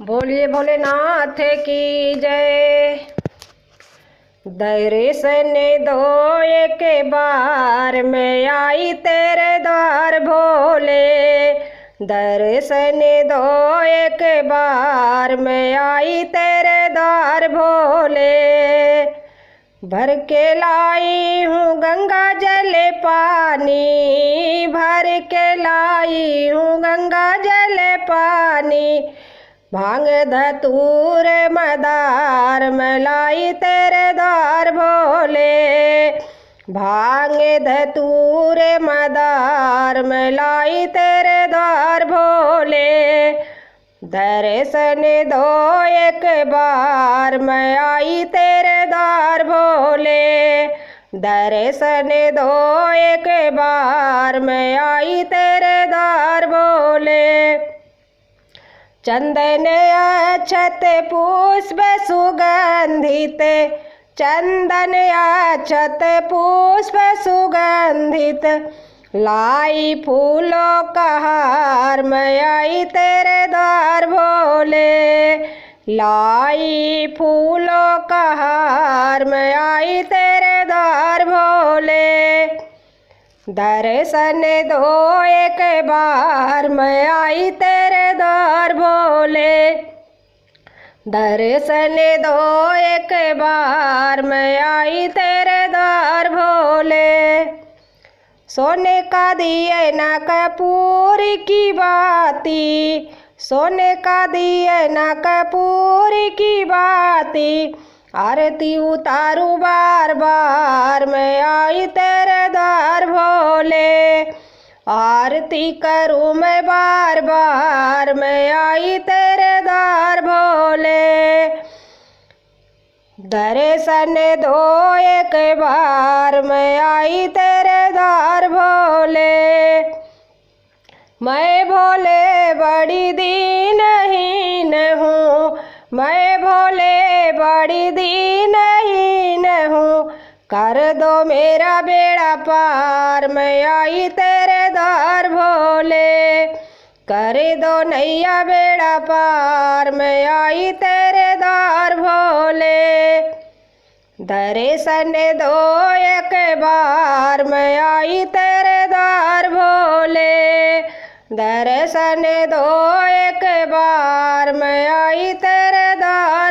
बोलिए भोलेनाथ की जय। दर्शन दो एक बार मैं आई तेरे द्वार भोले। दर्शन दो एक बार मैं आई तेरे द्वार भोले। भर के लाई हूँ गंगा जल पानी, भर के लाई हूँ गंगा जल पानी। भांग धतूर मदार मलाई तेरे द्वार भोले। भांग धतूर मदार मलाई तेरे द्वार भोले। दर्शन दो एक बार मैं आई तेरे द्वार भोले। दर्शन दो एक बार मैं आई तेरे द्वार भोले। चंदन अक्षत पुष्प सुगंधित, चंदन अक्षत पुष्प सुगंधित। लाई फूलों का हार मैं आई तेरे द्वार भोले। लाई फूलों का हार मैं आई तेरे द्वार भोले। दर्शन दो एक बार मैं आई तेरे द्वार भोले। दर्शन दो एक बार मैं आई तेरे द्वार भोले। सोने का दिए ना कपूर की बाती, सोने का दिए ना कपूर की बाती। आरती उतारू बार बार मैं आई तेरे द्वार भोले। आरती करूँ मैं बार बार मैं आई तेरे द्वार भोले। दर्शन दो एक बार मैं आई तेरे द्वार भोले। मैं भोले बड़ी दीनहीन हूँ, मैं भोले बड़ी दीनहीन हूँ। कर दो मेरा बेड़ा पार मैं आई तेरे द्वार भोले। कर दो नैया बेड़ा पार मैं आई तेरे द्वार भोले। दर्शन दो एक बार मैं आई तेरे द्वार भोले। दर्शन दो एक बार मैं आई तेरे द्वार